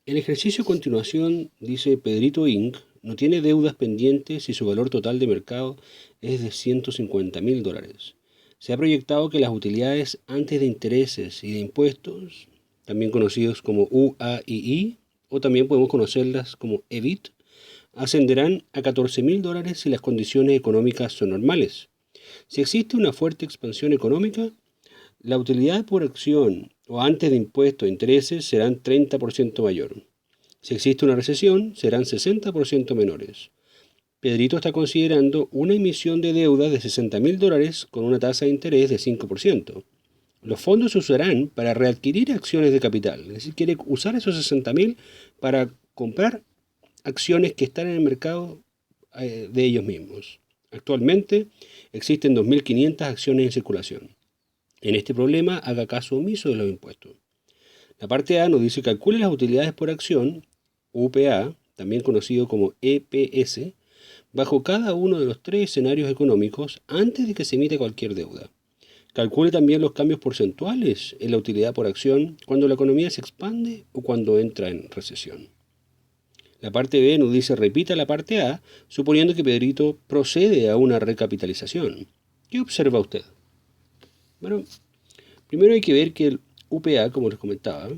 El ejercicio a continuación, dice Pedrito Inc., no tiene deudas pendientes y su valor total de mercado es de $150.000. Se ha proyectado que las utilidades antes de intereses y de impuestos, también conocidos como UAII, o también podemos conocerlas como EBIT, ascenderán a $14.000 si las condiciones económicas son normales. Si existe una fuerte expansión económica, la utilidad por acción o antes de impuestos e intereses serán 30% mayor. Si existe una recesión, serán 60% menores. Pedrito está considerando una emisión de deuda de $60.000 con una tasa de interés de 5%. Los fondos se usarán para readquirir acciones de capital, es decir, quiere usar esos 60.000 para comprar acciones que están en el mercado de ellos mismos. Actualmente existen 2.500 acciones en circulación. En este problema, haga caso omiso de los impuestos. La parte A nos dice calcule las utilidades por acción, UPA, también conocido como EPS, bajo cada uno de los tres escenarios económicos antes de que se emita cualquier deuda. Calcule también los cambios porcentuales en la utilidad por acción cuando la economía se expande o cuando entra en recesión. La parte B nos dice repita la parte A, suponiendo que Pedrito procede a una recapitalización. ¿Qué observa usted? Bueno, primero hay que ver que el UPA, como les comentaba,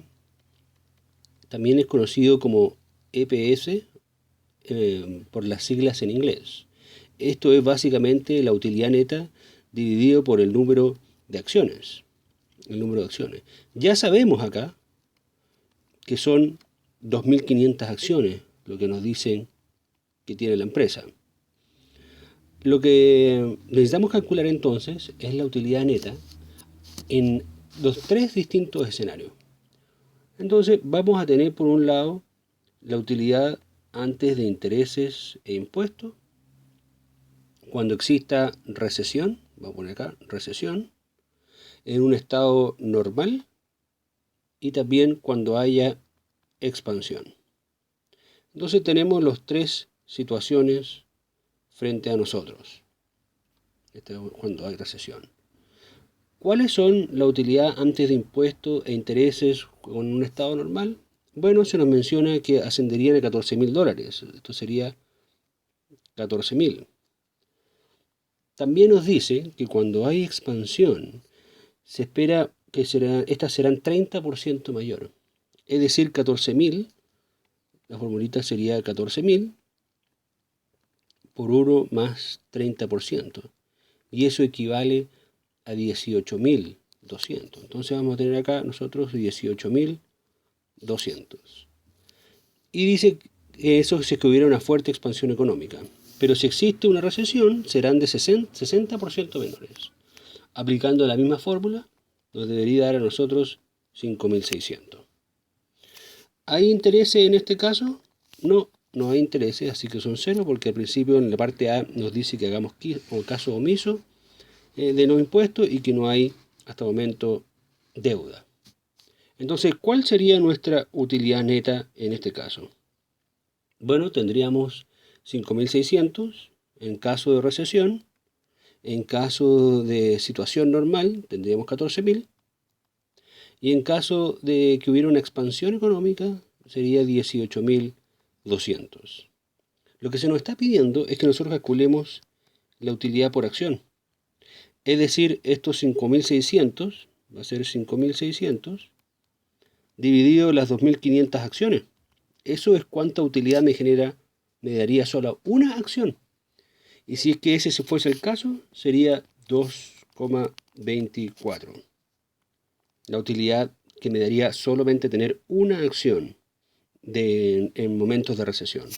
también es conocido como EPS por las siglas en inglés. Esto es básicamente la utilidad neta dividido por el número de acciones. El número de acciones. Ya sabemos acá que son 2.500 acciones lo que nos dicen que tiene la empresa. Lo que necesitamos calcular entonces es la utilidad neta en los tres distintos escenarios. Entonces vamos a tener por un lado la utilidad antes de intereses e impuestos, cuando exista recesión, vamos a poner acá, recesión, en un estado normal y también cuando haya expansión. Entonces tenemos las tres situaciones frente a nosotros, cuando hay recesión. ¿Cuáles son la utilidad antes de impuestos e intereses con un estado normal? Bueno, se nos menciona que ascenderían a $14.000. Esto sería 14.000. También nos dice que cuando hay expansión, se espera que estas serán 30% mayor. Es decir, 14.000, la formulita sería 14.000 por 1 más 30%. Y eso equivale a 18.200. Entonces vamos a tener acá nosotros 18.200. Y dice que eso si es que hubiera una fuerte expansión económica. Pero si existe una recesión, serán de 60% menores. Aplicando la misma fórmula, nos debería dar a nosotros 5.600. ¿Hay intereses en este caso? No, no hay intereses, así que son cero, porque al principio en la parte A nos dice que hagamos caso omiso de los impuestos y que no hay hasta el momento deuda. Entonces, ¿cuál sería nuestra utilidad neta en este caso? Bueno, tendríamos 5.600 en caso de recesión. En caso de situación normal tendríamos 14.000. Y en caso de que hubiera una expansión económica sería 18.200. Lo que se nos está pidiendo es que nosotros calculemos la utilidad por acción. Es decir, estos 5.600 va a ser 5.600 dividido las 2.500 acciones. Eso es cuánta utilidad me daría solo una acción. Y si es que ese fuese el caso, sería 2,24. La utilidad que me daría solamente tener una acción en momentos de recesión.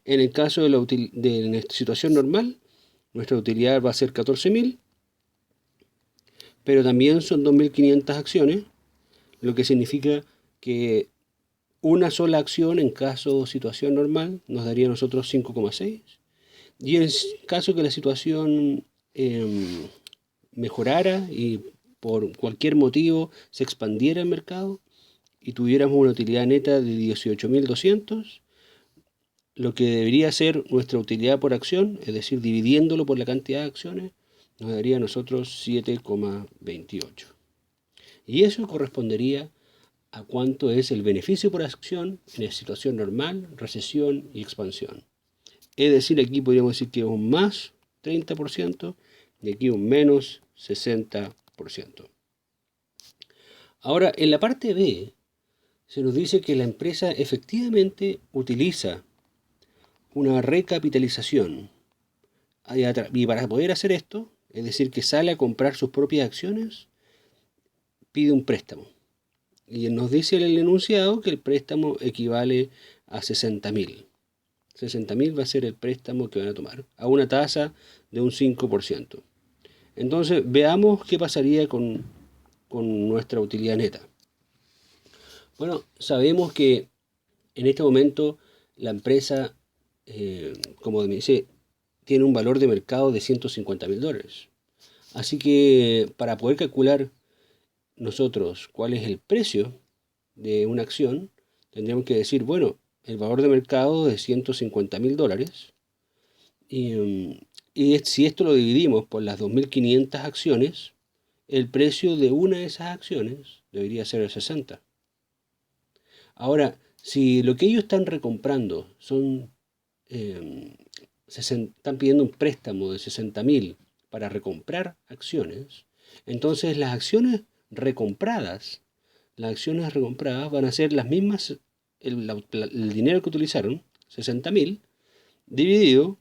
En el caso de la situación normal, nuestra utilidad va a ser 14.000, pero también son 2.500 acciones, lo que significa que una sola acción en caso de situación normal nos daría a nosotros 5,6. Y en caso que la situación mejorara y por cualquier motivo se expandiera el mercado y tuviéramos una utilidad neta de 18.200, lo que debería ser nuestra utilidad por acción, es decir, dividiéndolo por la cantidad de acciones, nos daría a nosotros 7,28. Y eso correspondería a cuánto es el beneficio por acción en situación normal, recesión y expansión. Es decir, aquí podríamos decir que es un más 30% y aquí un menos 60%. Ahora, en la parte B, se nos dice que la empresa efectivamente utiliza una recapitalización. Y para poder hacer esto, es decir, que sale a comprar sus propias acciones, pide un préstamo. Y nos dice el enunciado que el préstamo equivale a 60.000. 60.000 va a ser el préstamo que van a tomar, a una tasa de un 5%. Entonces, veamos qué pasaría con nuestra utilidad neta. Bueno, sabemos que en este momento la empresa, como me dice, tiene un valor de mercado de 150.000 dólares. Así que para poder calcular nosotros cuál es el precio de una acción, tendríamos que decir, bueno, el valor de mercado es 150.000 dólares. Y si esto lo dividimos por las 2.500 acciones, el precio de una de esas acciones debería ser el 60. Ahora, si lo que ellos están recomprando son, están pidiendo un préstamo de 60.000 para recomprar acciones, entonces las acciones recompradas van a ser las mismas, el dinero que utilizaron, 60.000, dividido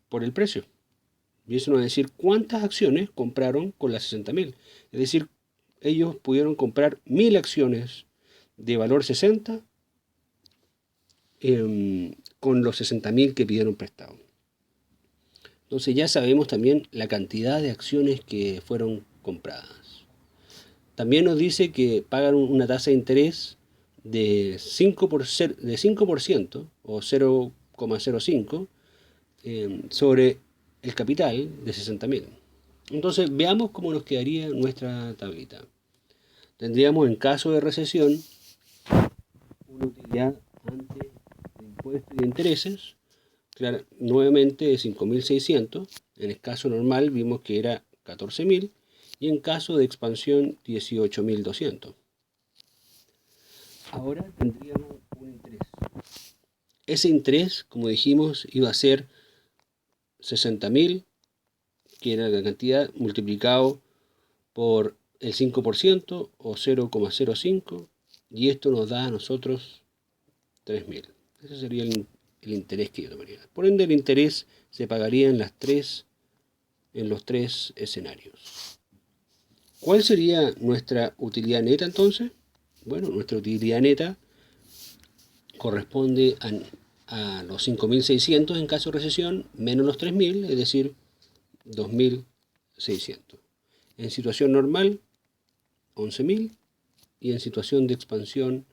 por el precio. Y eso nos va a decir cuántas acciones compraron con las 60.000. Es decir, ellos pudieron comprar 1.000 acciones de valor 60 con los 60.000 que pidieron prestado. Entonces ya sabemos también la cantidad de acciones que fueron compradas. También nos dice que pagan una tasa de interés de 5% o 0,05 sobre el capital de 60.000. Entonces veamos cómo nos quedaría nuestra tablita. Tendríamos en caso de recesión una utilidad antes de impuestos y de intereses, claro, nuevamente de 5.600. En el caso normal vimos que era 14.000 y en caso de expansión 18.200. Ahora tendríamos un interés. Ese interés, como dijimos, iba a ser 60.000, que era la cantidad, multiplicado por el 5% o 0,05, y esto nos da a nosotros 3.000. Ese sería el interés que yo tomaría. Por ende, el interés se pagaría en los tres escenarios. ¿Cuál sería nuestra utilidad neta entonces? Bueno, nuestra utilidad neta corresponde a los 5.600 en caso de recesión, menos los 3.000, es decir, 2.600. En situación normal, 11.000, y en situación de expansión,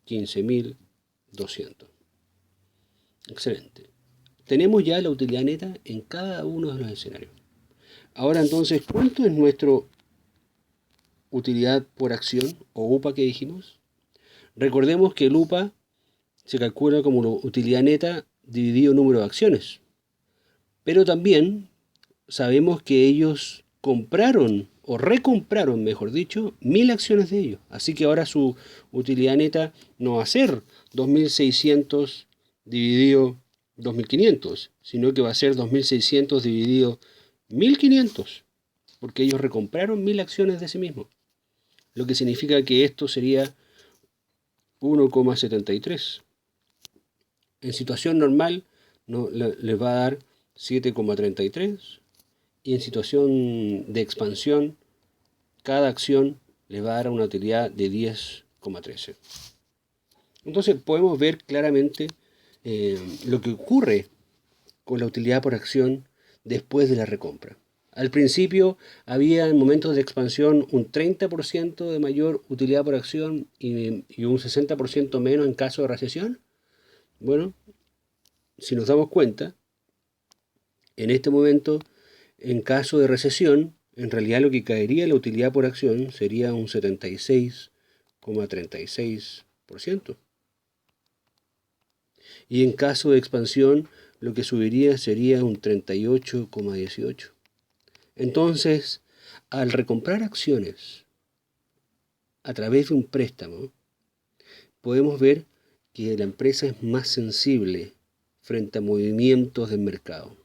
15.200. Excelente. Tenemos ya la utilidad neta en cada uno de los escenarios. Ahora entonces, ¿cuánto es nuestra utilidad por acción o UPA que dijimos? Recordemos que el UPA se calcula como utilidad neta dividido número de acciones. Pero también sabemos que ellos compraron o recompraron, mejor dicho, 1.000 acciones de ellos. Así que ahora su utilidad neta no va a ser 2.600 dividido 2.500, sino que va a ser 2.600 dividido 1.500, porque ellos recompraron 1.000 acciones de sí mismos. Lo que significa que esto sería 1,73. En situación normal les va a dar 7,33 y en situación de expansión cada acción les va a dar una utilidad de 10,13. Entonces podemos ver claramente lo que ocurre con la utilidad por acción después de la recompra. Al principio había en momentos de expansión un 30% de mayor utilidad por acción y un 60% menos en caso de recesión. Bueno, si nos damos cuenta, en este momento, en caso de recesión, en realidad lo que caería la utilidad por acción sería un 76,36%. Y en caso de expansión, lo que subiría sería un 38,18%. Entonces, al recomprar acciones a través de un préstamo, podemos ver que la empresa es más sensible frente a movimientos del mercado.